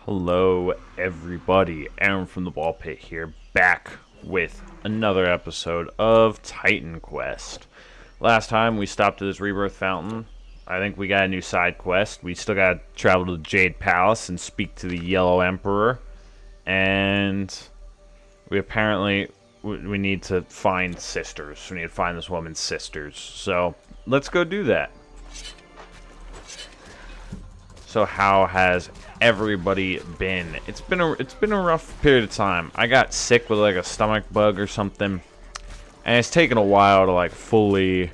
Hello, everybody. Aaron from the Ballpit here, back with another episode of Titan Quest. Last time we stopped at this Rebirth Fountain. I think we got a new side quest. We still got to travel to the Jade Palace and speak to the Yellow Emperor. And we apparently we need to find sisters. We need to find this woman's sisters. So let's go do that. So how has everybody been? It's been a rough period of time. I got sick with like a stomach bug or something, and it's taken a while to like fully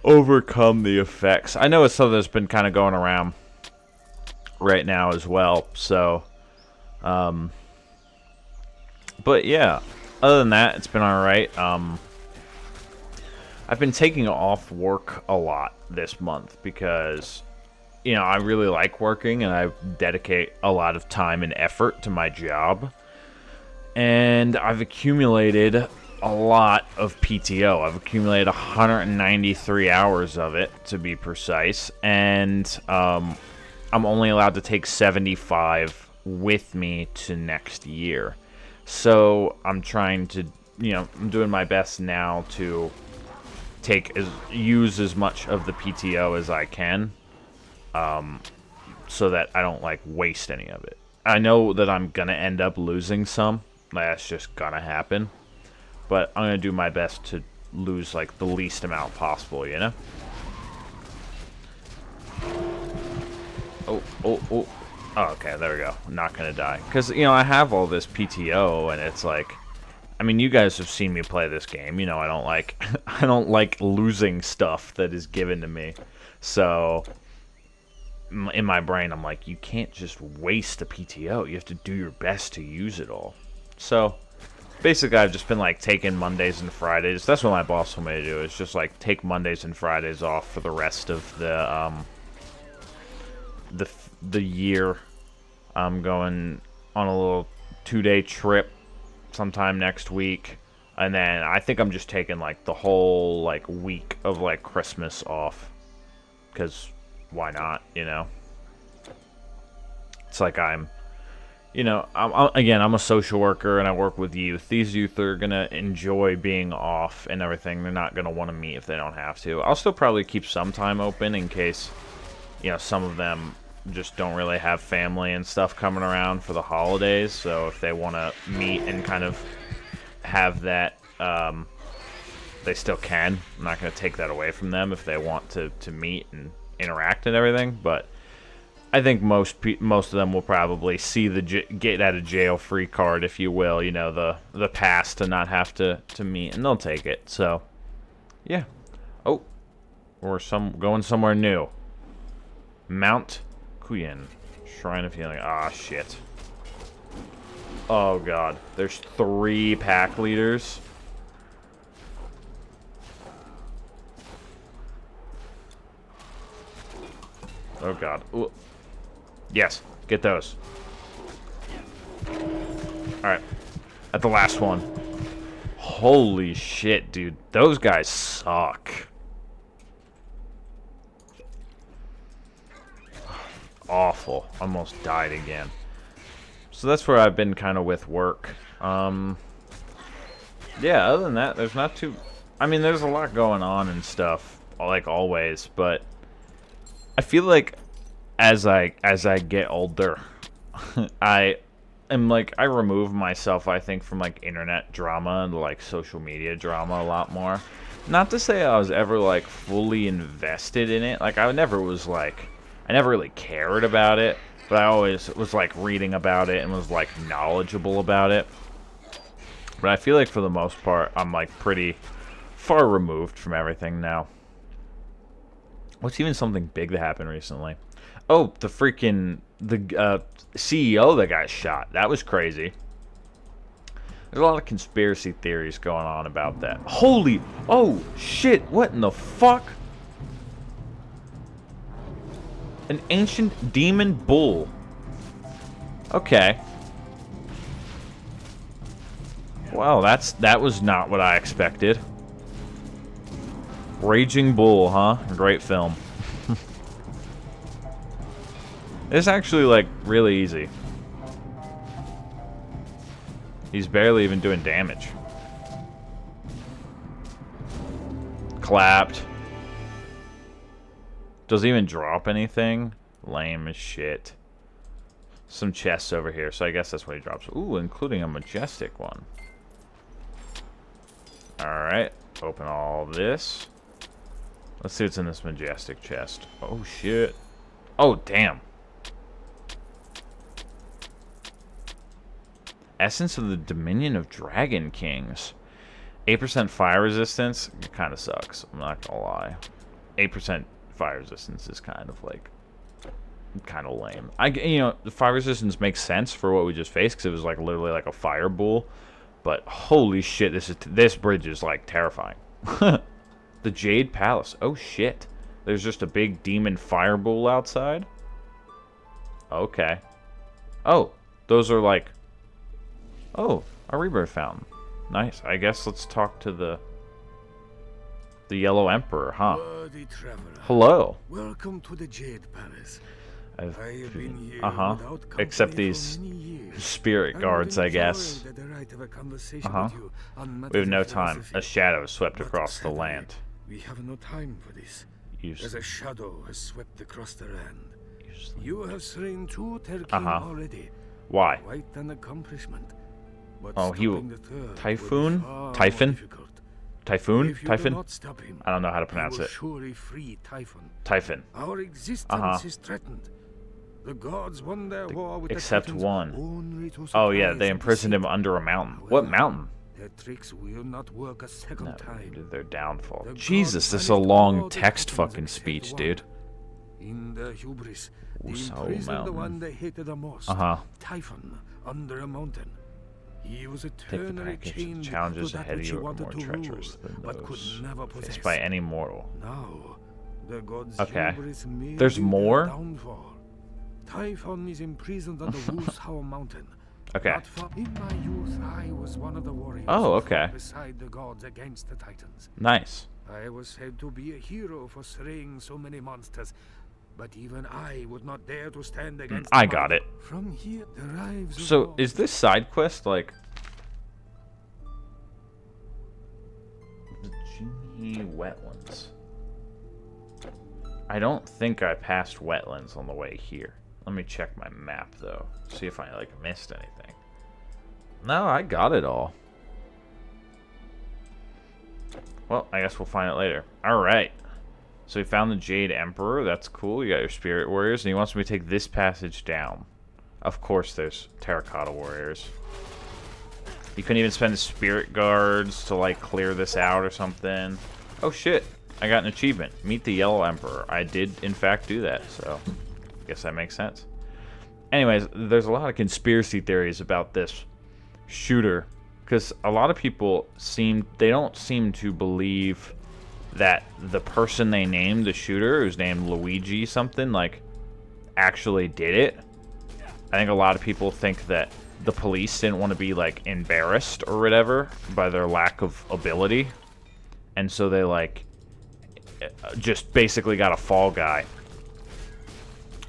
overcome the effects. I know it's something that's been kind of going around right now as well. So, but yeah, other than that, it's been all right. I've been taking off work a lot this month because, you know, I really like working and I dedicate a lot of time and effort to my job. And I've accumulated a lot of PTO. I've accumulated 193 hours of it, to be precise. And I'm only allowed to take 75 with me to next year. So I'm trying to, I'm doing my best now to use as much of the PTO as I can. So that I don't, like, waste any of it. I know that I'm gonna end up losing some. That's just gonna happen. But I'm gonna do my best to lose, like, the least amount possible, you know? Oh, okay, there we go. I'm not gonna die. Because, I have all this PTO, and it's like, I mean, you guys have seen me play this game. You know, I don't like, I don't like losing stuff that is given to me. So in my brain, I'm like, you can't just waste the PTO. You have to do your best to use it all. So basically, I've just been like taking Mondays and Fridays. That's what my boss told me to do. Is just like take Mondays and Fridays off for the rest of the year. I'm going on a little 2-day trip sometime next week, and then I think I'm just taking like the whole like week of like Christmas off, because why not, It's like I'm a social worker and I work with youth. These youth are going to enjoy being off and everything. They're not going to want to meet if they don't have to. I'll still probably keep some time open in case, some of them just don't really have family and stuff coming around for the holidays. So if they want to meet and kind of have that, they still can. I'm not going to take that away from them if they want to meet and interact and everything, but I think most of them will probably see the get out of jail free card, if you will, the pass to not have to meet, and they'll take it. So yeah. Oh, we're going somewhere new. Mount Kuyen, Shrine of Healing. Ah, shit. Oh god, there's 3 pack leaders. Oh god. Ooh. Yes, get those. Alright. At the last one. Holy shit, dude. Those guys suck. Awful. Almost died again. So that's where I've been kind of with work. Yeah, other than that, there's not too... I mean, there's a lot going on and stuff, like always, but I feel like as I get older, I remove myself, I think, from like internet drama and like social media drama a lot more. Not to say I was ever like fully invested in it. Like I never really cared about it, but I always was like reading about it and was like knowledgeable about it. But I feel like for the most part, I'm like pretty far removed from everything now. What's even something big that happened recently? Oh, the CEO that got shot. That was crazy. There's a lot of conspiracy theories going on about that. Oh, shit, what in the fuck? An ancient demon bull. Okay. Well, that was not what I expected. Raging Bull, huh? Great film. It's actually, like, really easy. He's barely even doing damage. Clapped. Doesn't even drop anything. Lame as shit. Some chests over here, so I guess that's what he drops. Ooh, including a majestic one. Alright, open all this. Let's see what's in this majestic chest. Oh, shit. Oh, damn. Essence of the Dominion of Dragon Kings. 8% fire resistance. It kind of sucks. I'm not gonna lie. 8% fire resistance is kind of like... kind of lame. You know, the fire resistance makes sense for what we just faced, because it was like literally like a fire bull. But holy shit, this bridge is like terrifying. The Jade Palace. Oh shit. There's just a big demon fire bull outside. Okay. Oh, those are like... oh, a rebirth fountain. Nice. I guess let's talk to the Yellow Emperor, huh? Hello. Welcome to the Jade Palace. I've been here except these spirit guards, I guess. We have no time. A shadow swept across the land. We have no time for this. As a shadow has swept across the land. You have slain 2 Terkin already. Why? Quite an accomplishment. But oh, Typhoon? Typhon? Typhoon? Typhon? I don't know how to pronounce it. Surely free Typhon. Typhon. Our existence is threatened. The gods won their war with except the one. Oh yeah, they imprisoned him under a mountain. However, what mountain? Their tricks will not work a second time. Their downfall. Jesus, this is a long text fucking speech, dude. In the hubris, they Uso imprisoned the one they hated the most. Typhon, under a mountain. He was eternally chained challenges to that ahead of which you he are wanted more to treacherous rule, than but could never possess. faced by any mortal. Now, the gods' okay. hubris may There's be more? their downfall. Typhon is imprisoned on the Wushao mountain. Okay. In my youth, I was one of the warriors oh, okay. beside the gods against the Titans. Nice. I was said to be a hero for slaying so many monsters, but even I would not dare to stand against I got it. From here derives so, is this side quest like... the Genie Wetlands? I don't think I passed wetlands on the way here. Let me check my map, though. See if I, like, missed anything. No, I got it all. Well, I guess we'll find it later. Alright. So we found the Jade Emperor. That's cool. You got your Spirit Warriors. And he wants me to take this passage down. Of course there's Terracotta Warriors. You couldn't even spend the Spirit Guards to, like, clear this out or something. Oh, shit. I got an achievement. Meet the Yellow Emperor. I did, in fact, do that, so I guess that makes sense. Anyways, there's a lot of conspiracy theories about this shooter, because a lot of people don't seem to believe that the person they named the shooter, who's named Luigi something, like, actually did it. I think a lot of people think that the police didn't want to be, like, embarrassed or whatever by their lack of ability, and so they, like, just basically got a fall guy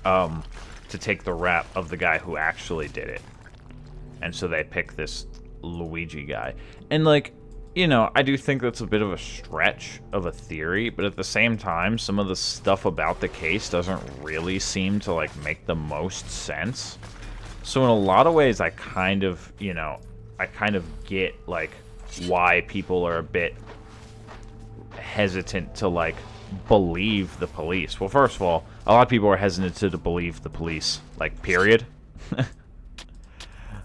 to take the rap of the guy who actually did it. And so they picked this Luigi guy. And, like, you know, I do think that's a bit of a stretch of a theory, but at the same time, some of the stuff about the case doesn't really seem to, like, make the most sense. So in a lot of ways, I kind of, you know, I kind of get, like, why people are a bit hesitant to, like, believe the police. Well, first of all, a lot of people are hesitant to believe the police, like, period.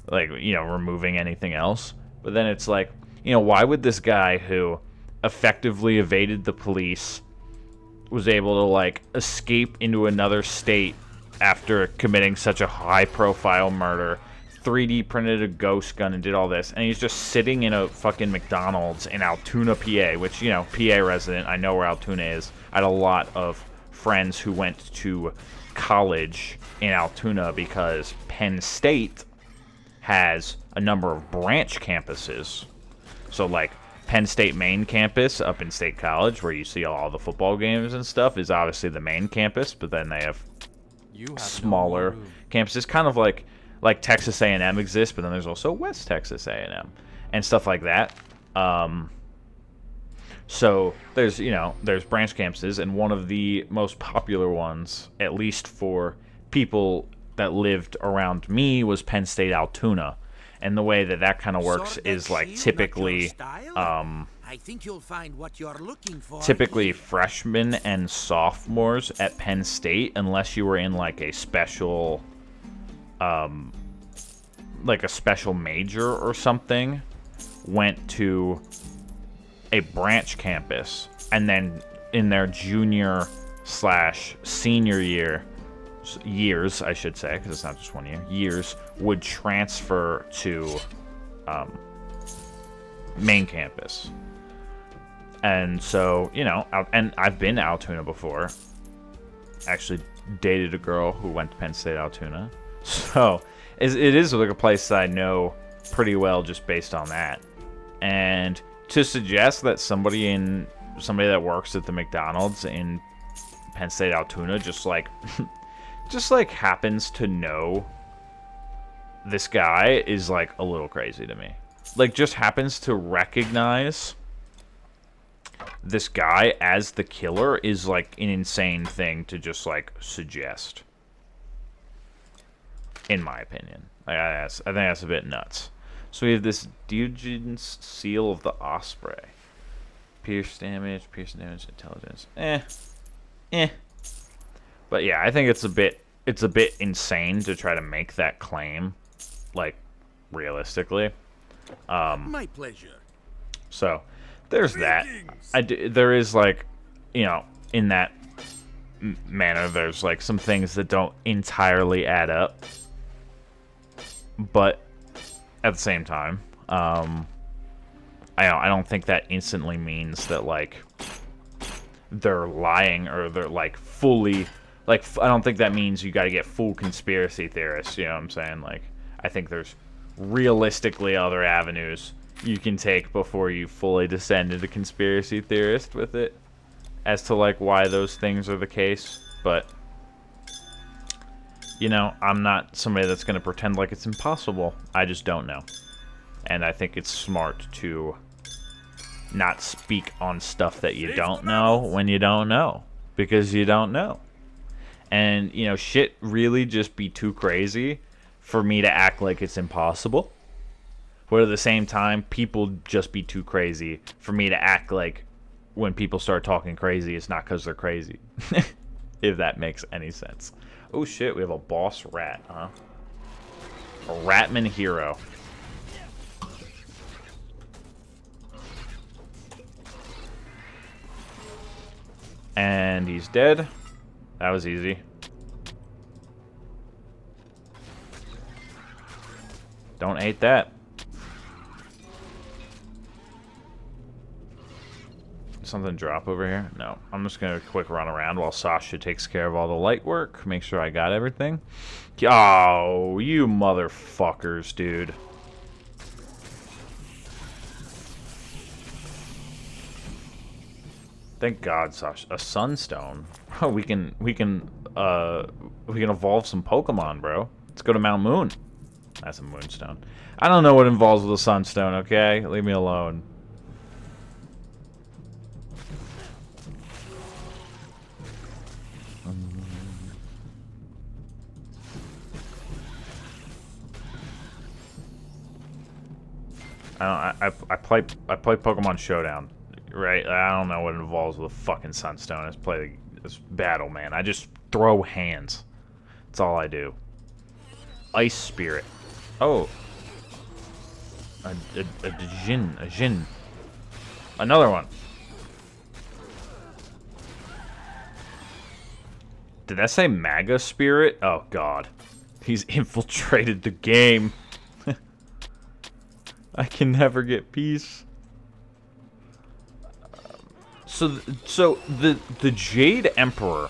Like, you know, removing anything else. But then it's like, you know, why would this guy who effectively evaded the police, was able to, like, escape into another state after committing such a high-profile murder, 3D printed a ghost gun and did all this, and he's just sitting in a fucking McDonald's in Altoona, PA, which, you know, PA resident, I know where Altoona is. I had a lot of friends who went to college in Altoona because Penn State has a number of branch campuses. So, like, Penn State main campus up in State College, where you see all the football games and stuff, is obviously the main campus, but then they have smaller campuses, kind of like like Texas A&M exists, but then there's also West Texas A&M and stuff like that. So there's, there's branch campuses, and one of the most popular ones, at least for people that lived around me, was Penn State Altoona. And the way that kind of works is like typically, I think you'll find what you're looking for. Typically freshmen and sophomores at Penn State, unless you were in like a special, major or something, went to a branch campus, and then in their junior/senior years, I should say, because it's not just 1 year, years, would transfer to main campus. And so, and I've been to Altoona before. Actually dated a girl who went to Penn State Altoona. So it is like a place that I know pretty well just based on that. And to suggest that somebody that works at the McDonald's in Penn State Altoona just happens to know this guy is like a little crazy to me. Like, just happens to recognize this guy as the killer is like an insane thing to just like suggest, in my opinion. I think that's a bit nuts. So we have this Diogenes Seal of the Osprey. Pierce damage, intelligence. But yeah, I think it's a bit insane to try to make that claim, like, realistically. My pleasure. So there's that. There is, like, in that manner, there's like some things that don't entirely add up, but at the same time, I don't think that instantly means that like they're lying or they're like fully, like, I don't think that means you got to get full conspiracy theorists. You know what I'm saying? Like, I think there's realistically other avenues you can take before you fully descend into conspiracy theorist with it, as to like why those things are the case. But I'm not somebody that's going to pretend like it's impossible. I just don't know. And I think it's smart to not speak on stuff that you don't know when you don't know, because you don't know. And shit really just be too crazy for me to act like it's impossible. But at the same time, people just be too crazy for me to act like when people start talking crazy, it's not because they're crazy. If that makes any sense. Oh shit, we have a boss rat, huh? A Ratman hero. And he's dead. That was easy. Don't hate that. Something drop over here? No. I'm just going to quick run around while Sasha takes care of all the light work. Make sure I got everything. Oh, you motherfuckers, dude. Thank God, Sasha. A sunstone. Oh, we can evolve some Pokemon, bro. Let's go to Mount Moon. That's a moonstone. I don't know what involves with a sunstone, okay? Leave me alone. I play Pokemon Showdown, right? I don't know what involves with a fucking sunstone. I just play this battle, man. I just throw hands. That's all I do. Ice Spirit. Oh. A Jin. Another one. Did that say Maga Spirit? Oh, God. He's infiltrated the game. I can never get peace. So the Jade Emperor,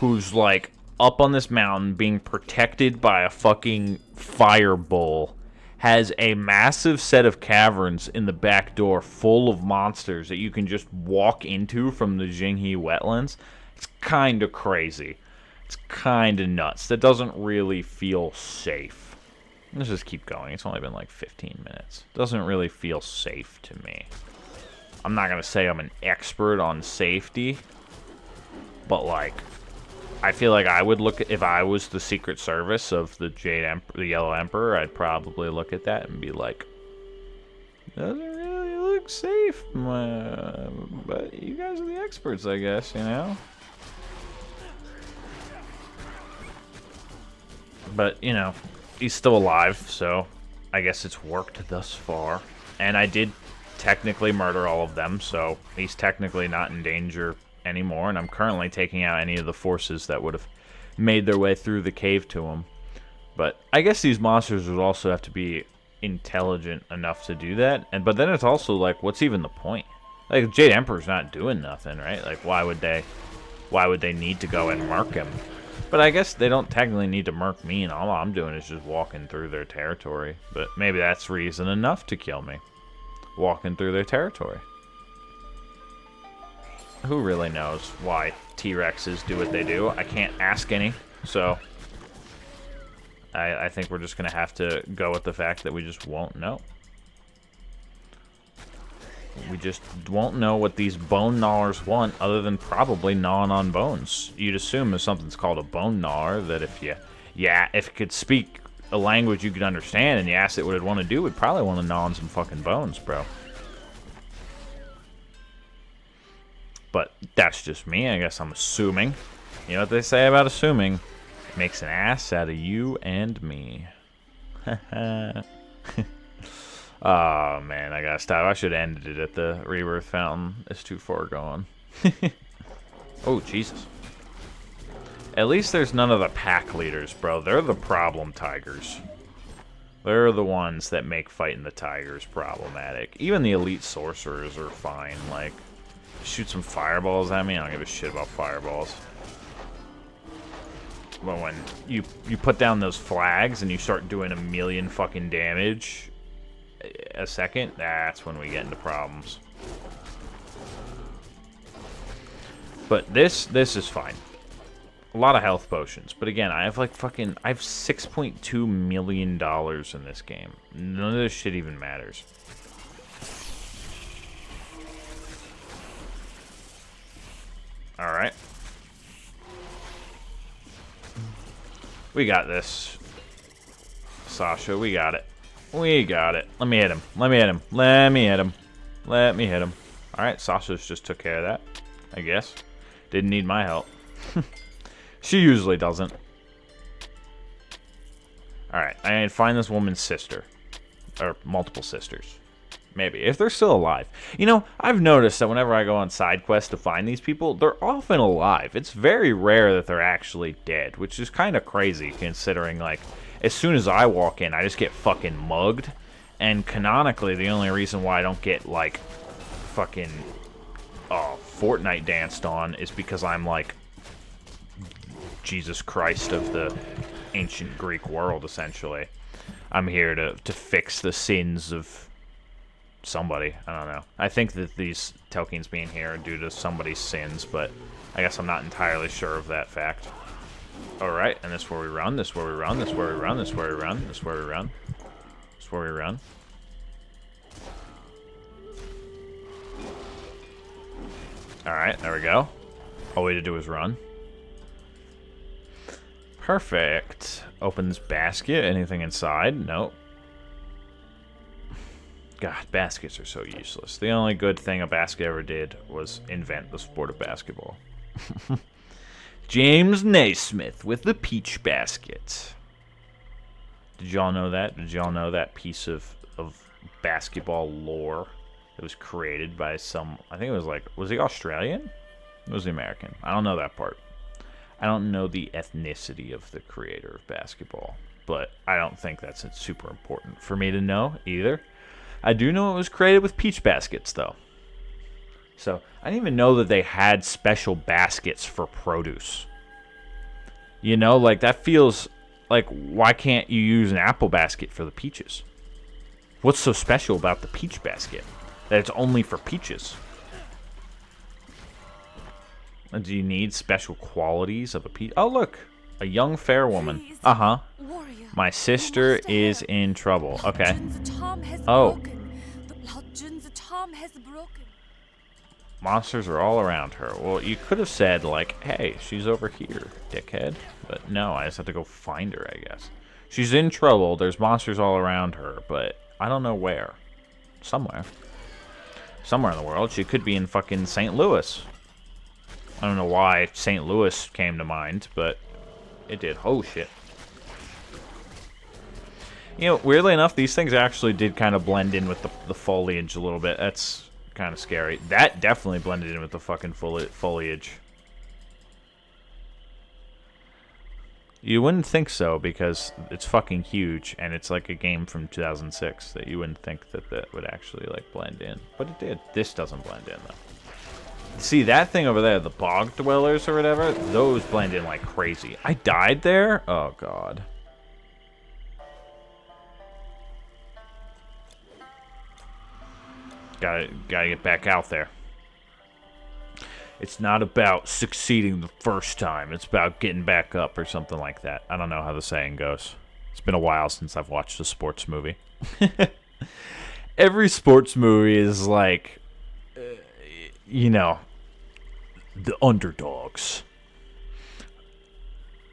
who's like up on this mountain being protected by a fucking fire bull, has a massive set of caverns in the back door full of monsters that you can just walk into from the Jinghe wetlands. It's kind of crazy. It's kind of nuts. That doesn't really feel safe. Let's just keep going. It's only been like 15 minutes. Doesn't really feel safe to me. I'm not going to say I'm an expert on safety, but like, I feel like I would look at, if I was the Secret Service of the the Yellow Emperor, I'd probably look at that and be like, doesn't really look safe, but you guys are the experts, I guess, you know? But, you know, he's still alive, so I guess it's worked thus far. And I did technically murder all of them, so he's technically not in danger anymore, and I'm currently taking out any of the forces that would have made their way through the cave to him. But I guess these monsters would also have to be intelligent enough to do that, but then it's also like, what's even the point? Like, Jade Emperor's not doing nothing, right? Like, why would they need to go and murk him? But I guess they don't technically need to murk me, and all I'm doing is just walking through their territory. But maybe that's reason enough to kill me. Walking through their territory. Who really knows why T-Rexes do what they do? I can't ask any, so I think we're just going to have to go with the fact that we just won't know. We just won't know what these bone gnawers want, other than probably gnawing on bones. You'd assume if something's called a bone gnawer, that if it could speak a language you could understand and you asked it what it'd want to do, it'd probably want to gnaw on some fucking bones, bro. But that's just me. I guess I'm assuming. You know what they say about assuming? It makes an ass out of you and me. Oh, man, I gotta stop. I should have ended it at the Rebirth Fountain. It's too far gone. Oh, Jesus. At least there's none of the pack leaders, bro. They're the problem tigers. They're the ones that make fighting the tigers problematic. Even the elite sorcerers are fine. Like, shoot some fireballs at me. I don't give a shit about fireballs. But when you put down those flags and you start doing a million fucking damage a second, that's when we get into problems. But this is fine. A lot of health potions, but again, I have like I have $6.2 million in this game. None of this shit even matters. All right, we got this, Sasha. We got it. We got it. Let me hit him. Let me hit him. Let me hit him. Let me hit him. All right, Sasha's just took care of that, I guess. Didn't need my help. She usually doesn't. Alright, I need to find this woman's sister. Or multiple sisters. Maybe, if they're still alive. You know, I've noticed that whenever I go on side quests to find these people, they're often alive. It's very rare that they're actually dead, which is kind of crazy considering, like, as soon as I walk in, I just get fucking mugged. And canonically, the only reason why I don't get, like, fucking Fortnite danced on is because I'm, like, Jesus Christ of the ancient Greek world, essentially. I'm here to fix the sins of somebody. I don't know. I think that these Telkins being here are due to somebody's sins, but I guess I'm not entirely sure of that fact. Alright, and this is where we run, this is where we run, this is where we run, this is where we run, this is where we run, this is where we run. Alright, there we go. All we had to do is run. Perfect. Opens basket. Anything inside? Nope. God, baskets are so useless. The only good thing a basket ever did was invent the sport of basketball. James Naismith with the peach basket. Did y'all know that? Did y'all know that piece of basketball lore? It was created by some, I think it was like, was he Australian? Or was he American? I don't know that part. I don't know the ethnicity of the creator of basketball, but I don't think that's super important for me to know either. I do know it was created with peach baskets, though. So, I didn't even know that they had special baskets for produce. You know, like, that feels like, why can't you use an apple basket for the peaches? What's so special about the peach basket? That it's only for peaches? Do you need special qualities of a peach? Oh, look. A young fair woman. Please, Uh-huh. warrior, My sister you must is help. in trouble. Okay. Jun's charm has Oh. broken. Lord Jun's charm has broken. Monsters are all around her. Well, you could have said, like, hey, she's over here, dickhead. But no, I just have to go find her, I guess. She's in trouble. There's monsters all around her, but I don't know where. Somewhere. Somewhere in the world. She could be in fucking St. Louis. I don't know why St. Louis came to mind, but it did. Oh, shit. You know, weirdly enough, these things actually did kind of blend in with the foliage a little bit. That's kind of scary. That definitely blended in with the fucking foliage. You wouldn't think so, because it's fucking huge, and it's like a game from 2006, that you wouldn't think that that would actually, like, blend in. But it did. This doesn't blend in, though. See, that thing over there, the bog dwellers or whatever, those blend in like crazy. I died there? Oh, God. Gotta get back out there. It's not about succeeding the first time. It's about getting back up or something like that. I don't know how the saying goes. It's been a while since I've watched a sports movie. Every sports movie is like, you know, the underdogs.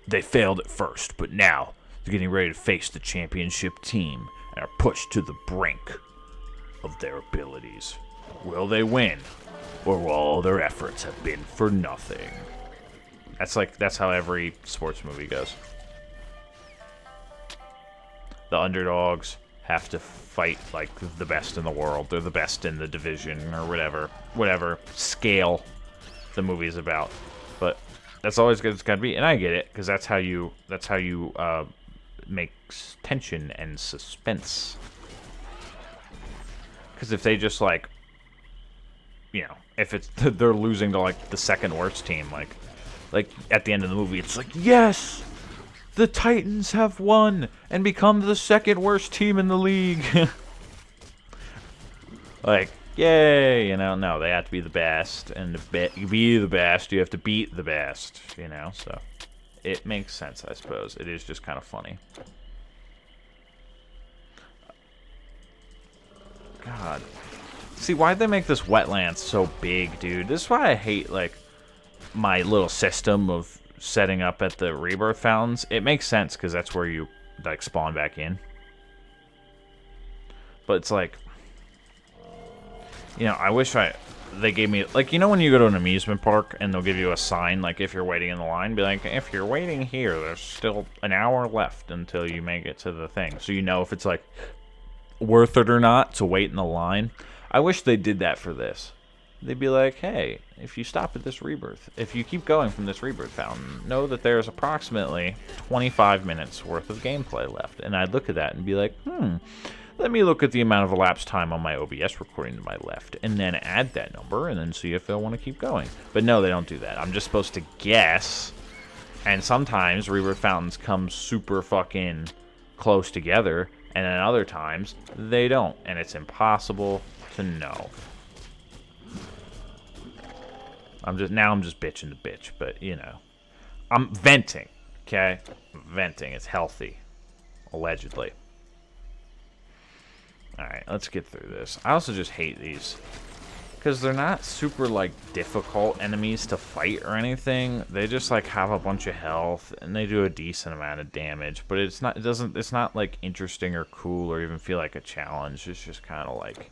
They failed at first, but now they're getting ready to face the championship team and are pushed to the brink of their abilities. Will they win, or will all their efforts have been for nothing? That's how every sports movie goes. The underdogs have to fight like the best in the world. They're the best in the division or whatever scale the movie's about. But that's always good. It's gotta be, and I get it, because that's how you make tension and suspense. Because if they just like, you know, if it's they're losing to like the second worst team, like at the end of the movie, it's like, yes, the Titans have won and become the second worst team in the league. Like, yay, you know. No, they have to be the best, and to be the best, you have to beat the best, you know. So it makes sense, I suppose. It is just kind of funny. God. See, why'd they make this wetland so big, dude? This is why I hate, like, my little system of setting up at the rebirth fountains. It makes sense, because that's where you, like, spawn back in. But it's like, you know, I wish they gave me, like, you know when you go to an amusement park and they'll give you a sign, like, if you're waiting in the line, be like, if you're waiting here, there's still an hour left until you make it to the thing. So you know if it's, like, worth it or not to wait in the line. I wish they did that for this. They'd be like, hey, if you stop at this rebirth, if you keep going from this rebirth fountain, know that there's approximately 25 minutes worth of gameplay left. And I'd look at that and be like, let me look at the amount of elapsed time on my OBS recording to my left, and then add that number, and then see if they'll want to keep going. But no, they don't do that. I'm just supposed to guess, and sometimes rebirth fountains come super fucking close together, and then other times they don't, and it's impossible to know. I'm just bitching to bitch, but you know, I'm venting, okay? Venting is healthy, allegedly. Alright, let's get through this. I also just hate these, because they're not super, like, difficult enemies to fight or anything. They just, like, have a bunch of health, and they do a decent amount of damage, but it's not, like, interesting or cool or even feel like a challenge. It's just kind of like,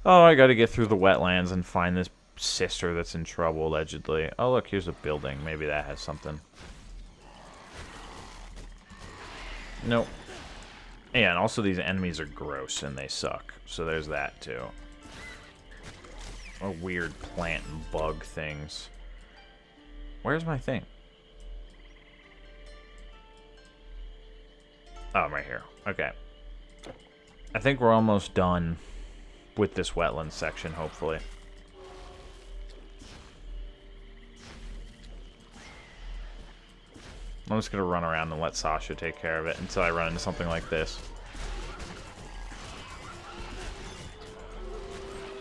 oh, I gotta get through the wetlands and find this sister that's in trouble, allegedly. Oh, look, here's a building. Maybe that has something. Nope. Yeah, and also these enemies are gross and they suck. So there's that, too. Or weird plant and bug things. Where's my thing? Oh, I'm right here. Okay. I think we're almost done with this wetland section, hopefully. I'm just going to run around and let Sasha take care of it until I run into something like this.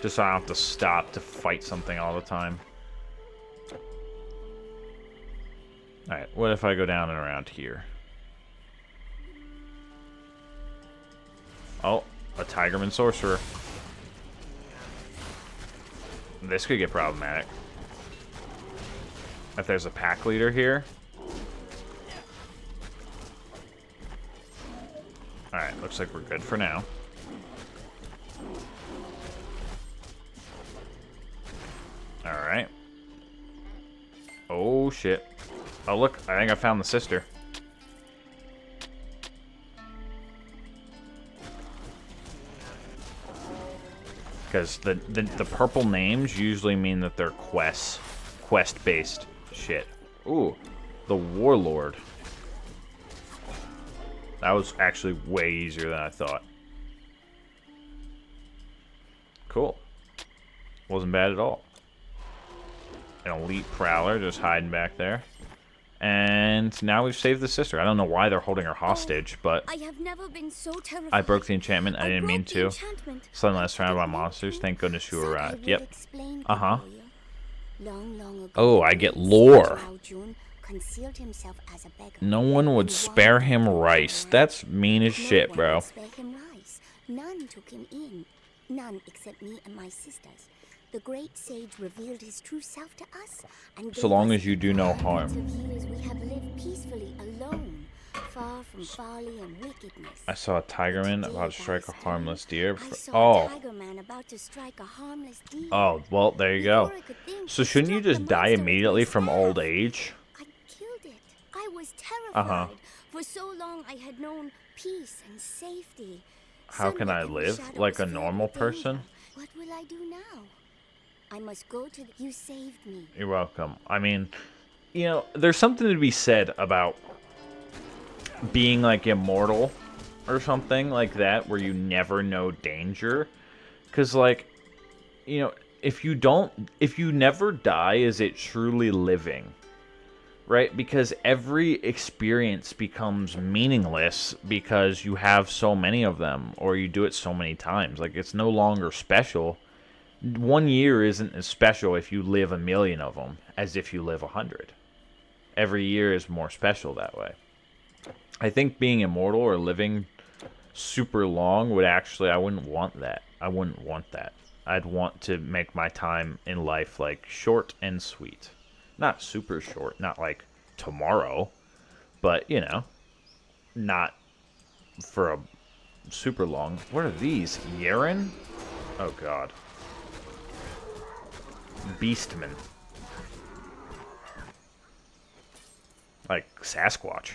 Just so I don't have to stop to fight something all the time. Alright, what if I go down and around here? Oh, a Tigerman Sorcerer. This could get problematic. If there's a pack leader here. Alright, looks like we're good for now. Alright. Oh, shit. Oh, look. I think I found the sister. Because the purple names usually mean that they're quest-based shit. Ooh, the Warlord. That was actually way easier than I thought. Cool. Wasn't bad at all. An elite prowler just hiding back there. And now we've saved the sister. I don't know why they're holding her hostage, but I have never been so terrified. I broke the enchantment. I didn't mean to. Suddenly surrounded by monsters. Thank goodness you arrived. Yep. Uh-huh. Oh, I get lore. No one would spare him rice. That's mean as shit, bro. None took him in. None except me and my sisters. The great sage revealed his true self to us, and so long as you do no harm. Years we have lived peacefully alone, far from folly and wickedness. I saw a Tigerman about to strike a harmless deer. Oh. Tigerman about to strike a harmless deer. Oh, well, there you go. So shouldn't you just die immediately from old age? I killed it. I was terrified. For so long I had known peace and safety. How can I live like a normal person? What will I do now? I must go to you saved me. You're welcome. I mean, you know, there's something to be said about being like immortal or something like that where you never know danger. Cause like, you know, if you never die, is it truly living? Right? Because every experience becomes meaningless because you have so many of them or you do it so many times. Like, it's no longer special. 1 year isn't as special if you live 1,000,000 of them as if you live 100. Every year is more special that way. I think being immortal or living super long would actually, I wouldn't want that. I wouldn't want that. I'd want to make my time in life like short and sweet. Not super short, not like tomorrow, but you know, not for a super long. What are these? Yeren? Oh god. Beastman. Like Sasquatch.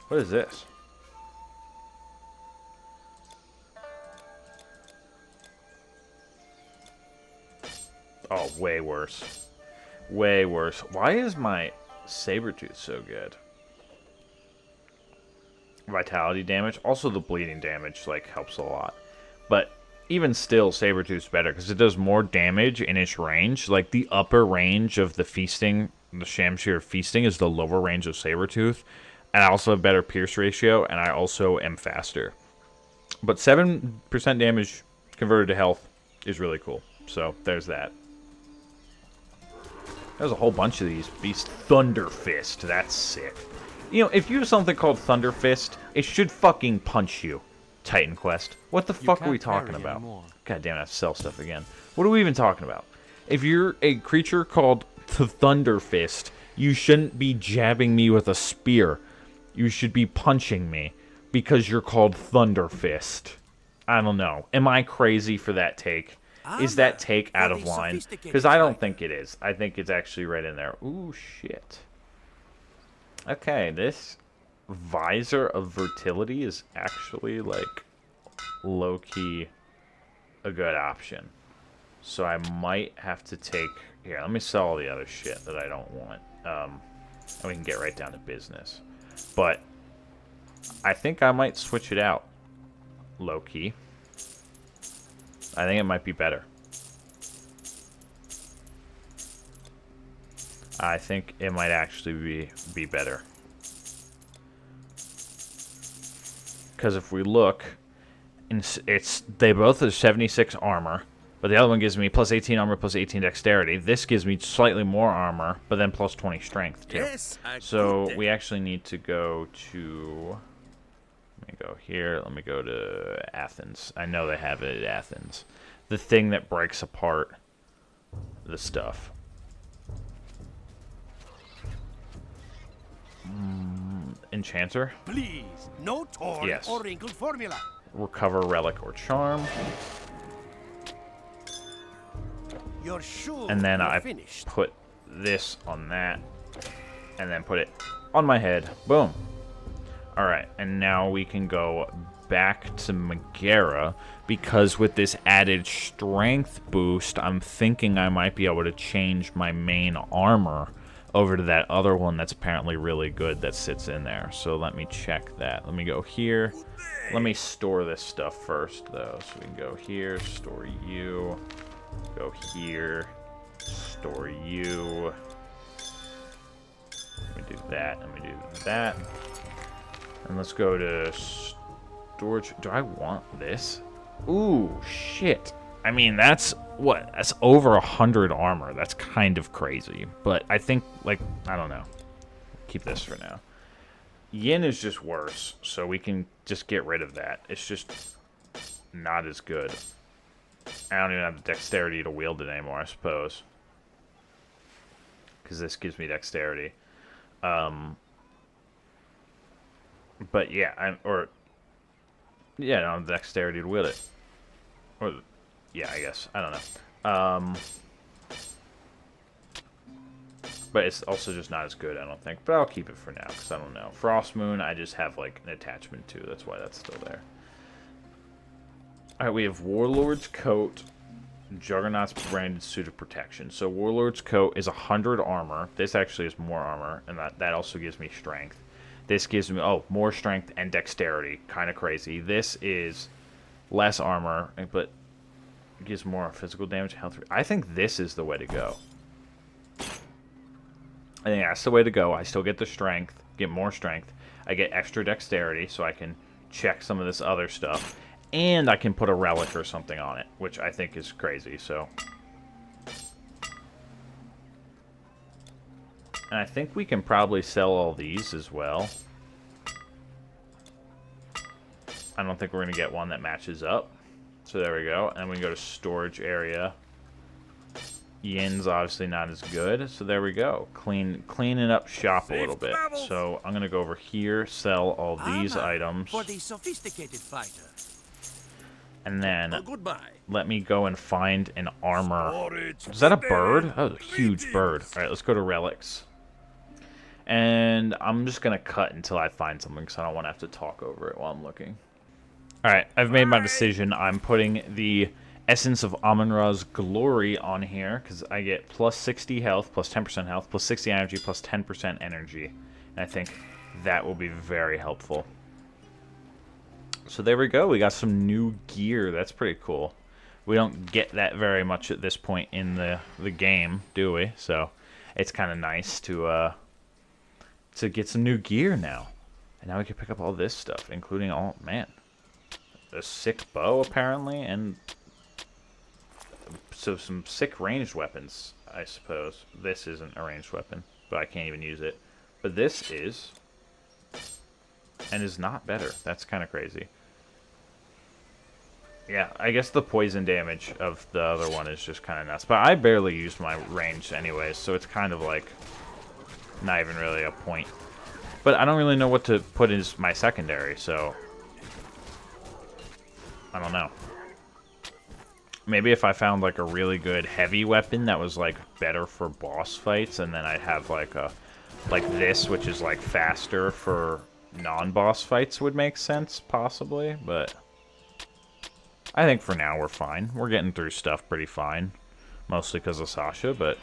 What is this? Oh, way worse. Way worse. Why is my Sabertooth so good? Vitality damage. Also, the bleeding damage, like, helps a lot. But even still, Sabertooth's better, because it does more damage in its range. Like, the upper range of the feasting, the Shamshir feasting, is the lower range of Sabertooth. And I also have better pierce ratio, and I also am faster. But 7% damage converted to health is really cool. So, there's that. There's a whole bunch of these beasts. Thunder Fist. That's sick. You know, if you have something called Thunder Fist, it should fucking punch you. Titan Quest. What the fuck are we talking about? Anymore. God damn it, I have to sell stuff again. What are we even talking about? If you're a creature called the Thunder Fist, you shouldn't be jabbing me with a spear. You should be punching me because you're called Thunder Fist. I don't know. Am I crazy for that take? Is that take out of line? Because I don't think it is. I think it's actually right in there. Ooh, shit. Okay, this Visor of Fertility is actually, like, low-key a good option. So I might have to take... Here, let me sell all the other shit that I don't want. And we can get right down to business. But I think I might switch it out. Low-key. I think it might be better. I think it might actually be better. Because if we look, they both have 76 armor, But the other one gives me plus 18 armor, plus 18 dexterity. This gives me slightly more armor, but then plus 20 strength, too. Yes, So we actually need to go to... Let me go here. Let me go to Athens. I know they have it at Athens. The thing that breaks apart the stuff. Enchanter? Please, no torn Yes. or wrinkled formula. Recover relic or charm. You're sure And then you're I finished. put this on that. And then put it on my head. Boom. Alright, and now we can go back to Megara, because with this added strength boost, I'm thinking I might be able to change my main armor over to that other one that's apparently really good that sits in there. So let me check that. Let me go here. Let me store this stuff first, though. So we can go here, store you. Go here, store you. Let me do that. Let me do that. And let's go to storage. Do I want this? Ooh, shit. I mean, that's what? That's over 100 armor. That's kind of crazy. But I think, like, I don't know. Keep this for now. Yin is just worse, so we can just get rid of that. It's just not as good. I don't even have the dexterity to wield it anymore, I suppose. Because this gives me dexterity. But yeah, I don't have the dexterity to wield it. Or, yeah, I guess. I don't know. But it's also just not as good, I don't think. But I'll keep it for now, because I don't know. Frost Moon, I just have, like, an attachment to. That's why that's still there. Alright, we have Warlord's Coat, Juggernaut's branded suit of protection. So Warlord's Coat is 100 armor. This actually is more armor, and that also gives me strength. This gives me, more strength and dexterity. Kind of crazy. This is less armor, but it gives more physical damage, health. I think this is the way to go. I think that's the way to go. I still get the strength, get more strength. I get extra dexterity, so I can check some of this other stuff. And I can put a relic or something on it, which I think is crazy, so. And I think we can probably sell all these as well. I don't think we're going to get one that matches up. So there we go. And we can go to storage area. Yin's obviously not as good, so there we go. Cleaning up shop a little bit. So I'm going to go over here, sell all these items. For the sophisticated fighter. And then, let me go and find an armor. Is that a bird? Oh, a huge bird. Alright, let's go to relics. And I'm just going to cut until I find something, because I don't want to have to talk over it while I'm looking. Alright, I've made my decision. I'm putting the Essence of Amun-Ra's Glory on here, because I get plus 60 health, plus 10% health, plus 60 energy, plus 10% energy. And I think that will be very helpful. So there we go. We got some new gear. That's pretty cool. We don't get that very much at this point in the game, do we? So it's kind of nice to get some new gear now. And now we can pick up all this stuff, including all, man, a sick bow apparently, and so some sick ranged weapons, I suppose. This isn't a ranged weapon, but I can't even use it. But this is, and is not better. That's kind of crazy. Yeah, I guess the poison damage of the other one is just kind of nuts. But I barely use my range anyways, so it's kind of like not even really a point. But I don't really know what to put as my secondary, so I don't know. Maybe if I found like a really good heavy weapon that was like better for boss fights, and then I'd have like a this, which is like faster for non-boss fights, would make sense, possibly, but I think for now we're fine. We're getting through stuff pretty fine. Mostly because of Sasha, but,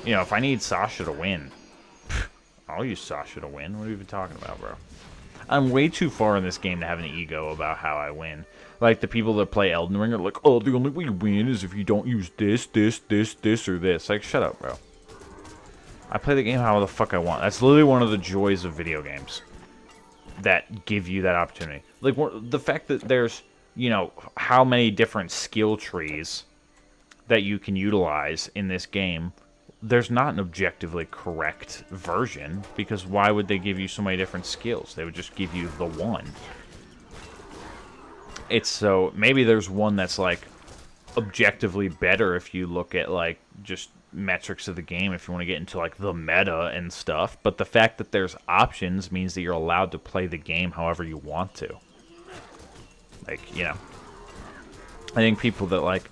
you know, if I need Sasha to win, I'll use Sasha to win. What are you even talking about, bro? I'm way too far in this game to have an ego about how I win. Like, the people that play Elden Ring are like, oh, the only way you win is if you don't use this, or this. Like, shut up, bro. I play the game how the fuck I want. That's literally one of the joys of video games that give you that opportunity. Like, the fact that there's, you know, how many different skill trees that you can utilize in this game, there's not an objectively correct version, because why would they give you so many different skills? They would just give you the one. It's so, maybe there's one that's like objectively better if you look at like just metrics of the game, if you want to get into like the meta and stuff, but the fact that there's options means that you're allowed to play the game however you want to. Like, you know, I think people that like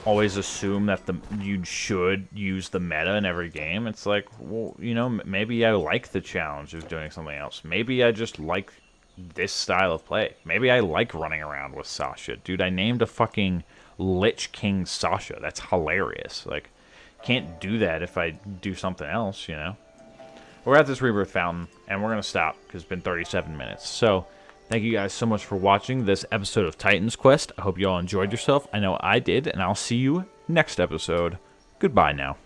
always assume that you should use the meta in every game, it's like, well, you know, maybe I like the challenge of doing something else. Maybe I just like this style of play. Maybe I like running around with Sasha. Dude, I named a fucking Lich King Sasha. That's hilarious. Like, can't do that if I do something else, you know? We're at this Rebirth Fountain, and we're going to stop because it's been 37 minutes. So, thank you guys so much for watching this episode of Titan's Quest. I hope you all enjoyed yourself. I know I did, and I'll see you next episode. Goodbye now.